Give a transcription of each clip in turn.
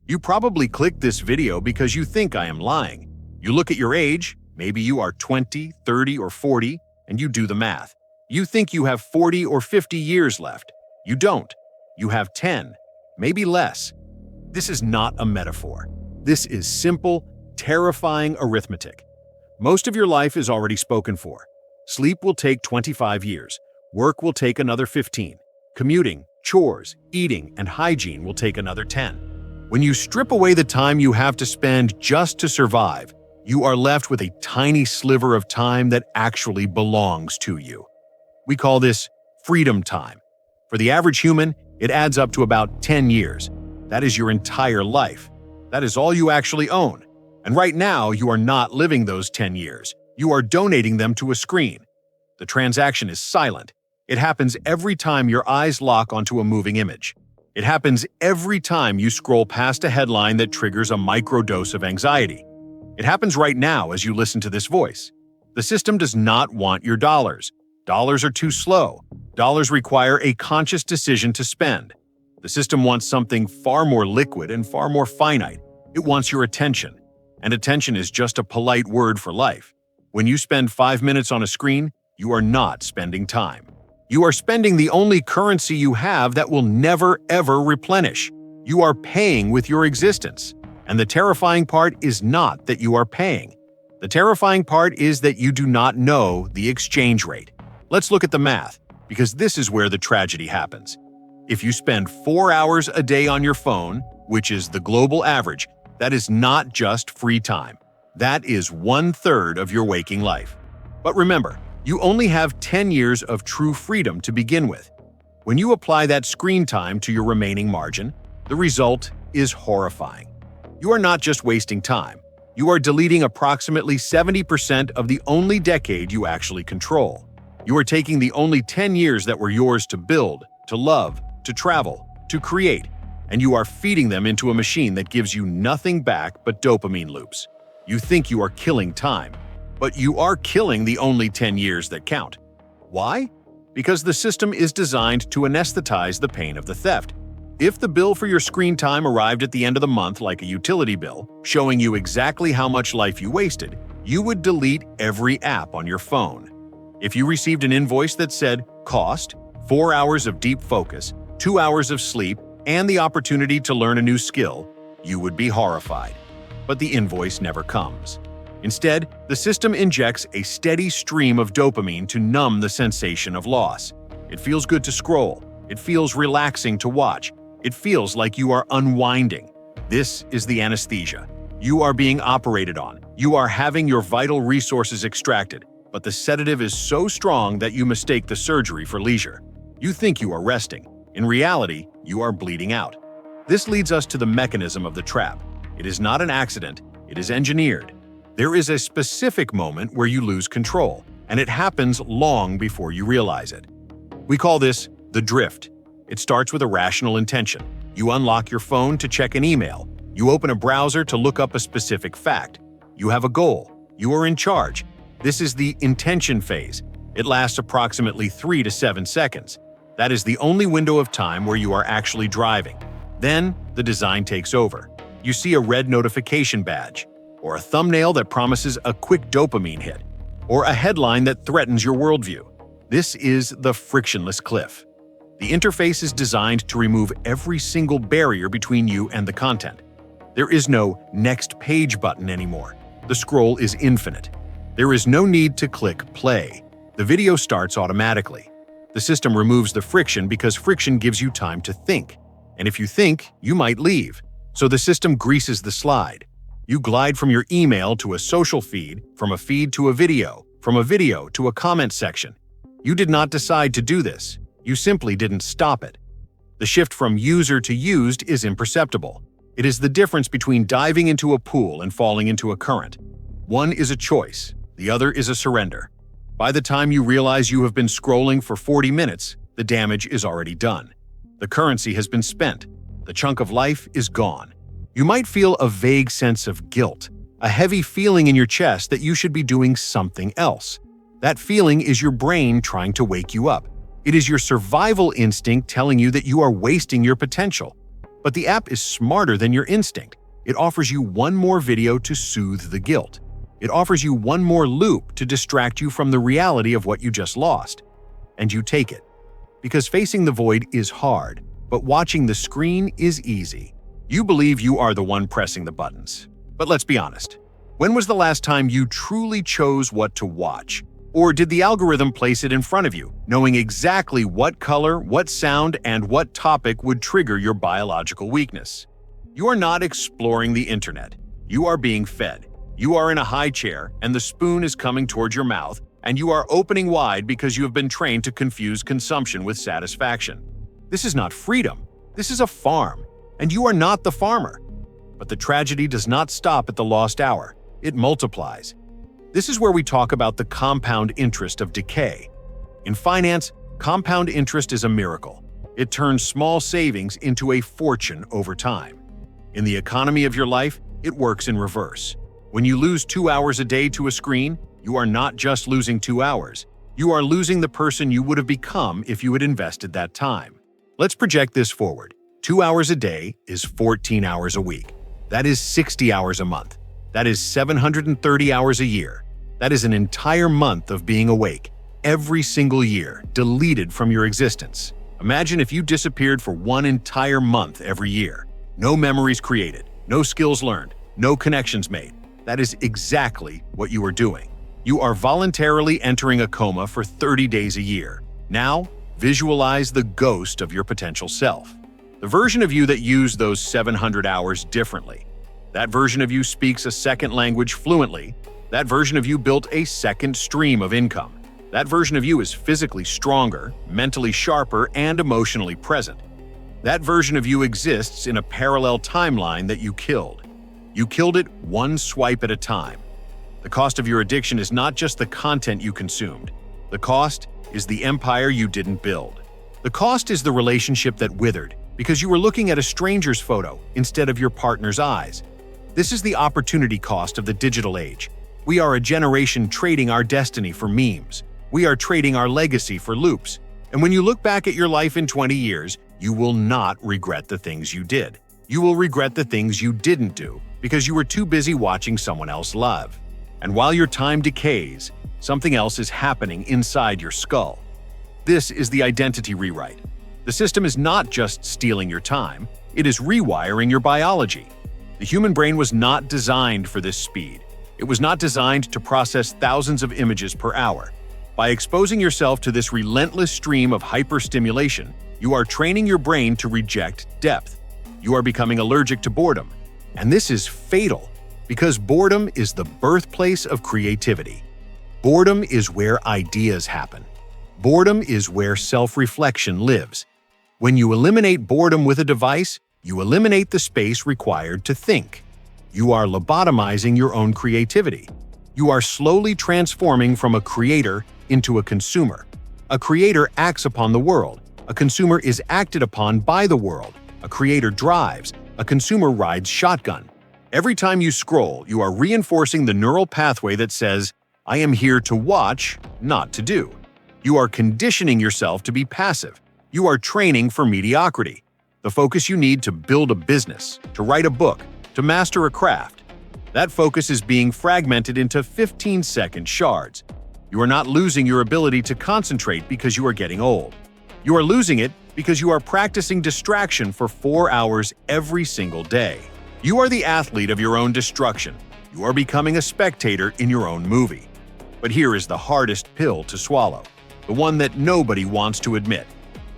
You probably clicked this video because you think I am lying. You look at your age, maybe you are 20, 30, or 40, and you do the math. You think you have 40 or 50 years left. You don't. You have 10, maybe less. This is not a metaphor. This is simple, terrifying arithmetic. Most of your life is already spoken for. Sleep will take 25 years. Work will take another 15. Commuting, chores, eating, and hygiene will take another 10. When you strip away the time you have to spend just to survive, you are left with a tiny sliver of time that actually belongs to you. We call this freedom time. For the average human, it adds up to about 10 years. That is your entire life. That is all you actually own. And right now, you are not living those 10 years. You are donating them to a screen. The transaction is silent. It happens every time your eyes lock onto a moving image. It happens every time you scroll past a headline that triggers a microdose of anxiety. It happens right now as you listen to this voice. The system does not want your dollars. Dollars are too slow. Dollars require a conscious decision to spend. The system wants something far more liquid and far more finite. It wants your attention. And attention is just a polite word for life. When you spend 5 minutes on a screen, you are not spending time. You are spending the only currency you have that will never, ever replenish. You are paying with your existence. And the terrifying part is not that you are paying. The terrifying part is that you do not know the exchange rate. Let's look at the math, because this is where the tragedy happens. If you spend 4 hours a day on your phone, which is the global average, that is not just free time. That is 1/3 of your waking life. But remember, you only have 10 years of true freedom to begin with. When you apply that screen time to your remaining margin, the result is horrifying. You are not just wasting time. You are deleting approximately 70% of the only decade you actually control. You are taking the only 10 years that were yours to build, to love, to travel, to create, and you are feeding them into a machine that gives you nothing back but dopamine loops. You think you are killing time, but you are killing the only 10 years that count. Why? Because the system is designed to anesthetize the pain of the theft. If the bill for your screen time arrived at the end of the month like a utility bill, showing you exactly how much life you wasted, you would delete every app on your phone. If you received an invoice that said, cost, 4 hours of deep focus, 2 hours of sleep, and the opportunity to learn a new skill, you would be horrified. But the invoice never comes. Instead, the system injects a steady stream of dopamine to numb the sensation of loss. It feels good to scroll. It feels relaxing to watch. It feels like you are unwinding. This is the anesthesia. You are being operated on. You are having your vital resources extracted, but the sedative is so strong that you mistake the surgery for leisure. You think you are resting. In reality, you are bleeding out. This leads us to the mechanism of the trap. It is not an accident. It is engineered. There is a specific moment where you lose control, and it happens long before you realize it. We call this the drift. It starts with a rational intention. You unlock your phone to check an email. You open a browser to look up a specific fact. You have a goal. You are in charge. This is the intention phase. It lasts approximately 3 to 7 seconds. That is the only window of time where you are actually driving. Then, the design takes over. You see a red notification badge, or a thumbnail that promises a quick dopamine hit, or a headline that threatens your worldview. This is the frictionless cliff. The interface is designed to remove every single barrier between you and the content. There is no next page button anymore. The scroll is infinite. There is no need to click play. The video starts automatically. The system removes the friction because friction gives you time to think. And if you think, you might leave. So the system greases the slide. You glide from your email to a social feed, from a feed to a video, from a video to a comment section. You did not decide to do this. You simply didn't stop it. The shift from user to used is imperceptible. It is the difference between diving into a pool and falling into a current. One is a choice, the other is a surrender. By the time you realize you have been scrolling for 40 minutes, the damage is already done. The currency has been spent. The chunk of life is gone. You might feel a vague sense of guilt, a heavy feeling in your chest that you should be doing something else. That feeling is your brain trying to wake you up. It is your survival instinct telling you that you are wasting your potential. But the app is smarter than your instinct. It offers you one more video to soothe the guilt. It offers you one more loop to distract you from the reality of what you just lost. And you take it. Because facing the void is hard, but watching the screen is easy. You believe you are the one pressing the buttons. But let's be honest. When was the last time you truly chose what to watch? Or did the algorithm place it in front of you, knowing exactly what color, what sound, and what topic would trigger your biological weakness? You are not exploring the internet. You are being fed. You are in a high chair, and the spoon is coming towards your mouth, and you are opening wide because you have been trained to confuse consumption with satisfaction. This is not freedom. This is a farm, and you are not the farmer. But the tragedy does not stop at the lost hour. It multiplies. This is where we talk about the compound interest of decay. In finance, compound interest is a miracle. It turns small savings into a fortune over time. In the economy of your life, it works in reverse. When you lose 2 hours a day to a screen, you are not just losing 2 hours. You are losing the person you would have become if you had invested that time. Let's project this forward. 2 hours a day is 14 hours a week. That is 60 hours a month. That is 730 hours a year. That is an entire month of being awake, every single year, deleted from your existence. Imagine if you disappeared for one entire month every year. No memories created, no skills learned, no connections made. That is exactly what you are doing. You are voluntarily entering a coma for 30 days a year. Now, visualize the ghost of your potential self. The version of you that used those 700 hours differently. That version of you speaks a second language fluently. That version of you built a second stream of income. That version of you is physically stronger, mentally sharper, and emotionally present. That version of you exists in a parallel timeline that you killed. You killed it one swipe at a time. The cost of your addiction is not just the content you consumed. The cost is the empire you didn't build. The cost is the relationship that withered because you were looking at a stranger's photo instead of your partner's eyes. This is the opportunity cost of the digital age. We are a generation trading our destiny for memes. We are trading our legacy for loops. And when you look back at your life in 20 years, you will not regret the things you did. You will regret the things you didn't do because you were too busy watching someone else love. And while your time decays, something else is happening inside your skull. This is the identity rewrite. The system is not just stealing your time, it is rewiring your biology. The human brain was not designed for this speed. It was not designed to process thousands of images per hour. By exposing yourself to this relentless stream of hyperstimulation, you are training your brain to reject depth. You are becoming allergic to boredom. And this is fatal, because boredom is the birthplace of creativity. Boredom is where ideas happen. Boredom is where self-reflection lives. When you eliminate boredom with a device, you eliminate the space required to think. You are lobotomizing your own creativity. You are slowly transforming from a creator into a consumer. A creator acts upon the world. A consumer is acted upon by the world. A creator drives. A consumer rides shotgun. Every time you scroll, you are reinforcing the neural pathway that says, I am here to watch, not to do. You are conditioning yourself to be passive. You are training for mediocrity. The focus you need to build a business, to write a book, to master a craft. That focus is being fragmented into 15-second shards. You are not losing your ability to concentrate because you are getting old. You are losing it because you are practicing distraction for 4 hours every single day. You are the athlete of your own destruction. You are becoming a spectator in your own movie. But here is the hardest pill to swallow, the one that nobody wants to admit.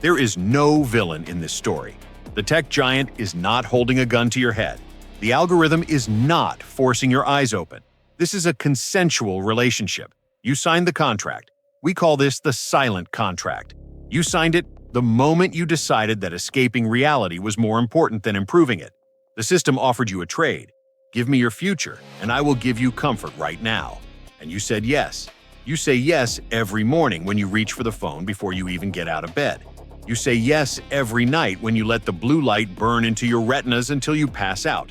There is no villain in this story. The tech giant is not holding a gun to your head. The algorithm is not forcing your eyes open. This is a consensual relationship. You signed the contract. We call this the silent contract. You signed it the moment you decided that escaping reality was more important than improving it. The system offered you a trade. Give me your future, and I will give you comfort right now. And you said yes. You say yes every morning when you reach for the phone before you even get out of bed. You say yes every night when you let the blue light burn into your retinas until you pass out.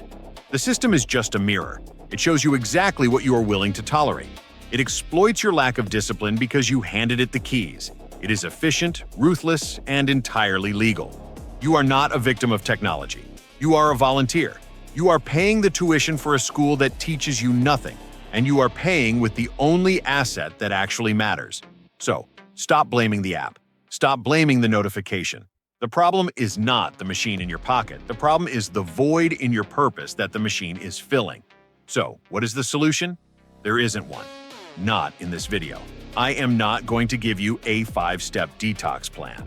The system is just a mirror. It shows you exactly what you are willing to tolerate. It exploits your lack of discipline because you handed it the keys. It is efficient, ruthless, and entirely legal. You are not a victim of technology. You are a volunteer. You are paying the tuition for a school that teaches you nothing, and you are paying with the only asset that actually matters. So, stop blaming the app. Stop blaming the notification. The problem is not the machine in your pocket. The problem is the void in your purpose that the machine is filling. So, what is the solution? There isn't one. Not in this video. I am not going to give you a 5-step detox plan.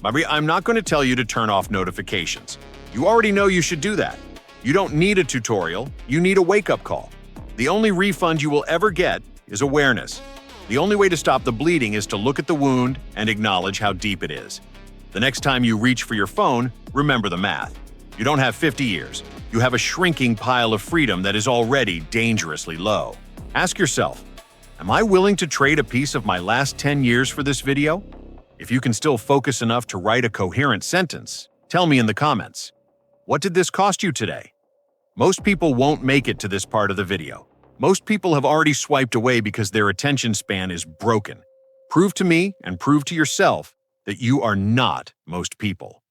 I'm not going to tell you to turn off notifications. You already know you should do that. You don't need a tutorial, you need a wake-up call. The only refund you will ever get is awareness. The only way to stop the bleeding is to look at the wound and acknowledge how deep it is. The next time you reach for your phone, remember the math. You don't have 50 years. You have a shrinking pile of freedom that is already dangerously low. Ask yourself, am I willing to trade a piece of my last 10 years for this video? If you can still focus enough to write a coherent sentence, tell me in the comments. What did this cost you today? Most people won't make it to this part of the video. Most people have already swiped away because their attention span is broken. Prove to me and prove to yourself that you are not most people.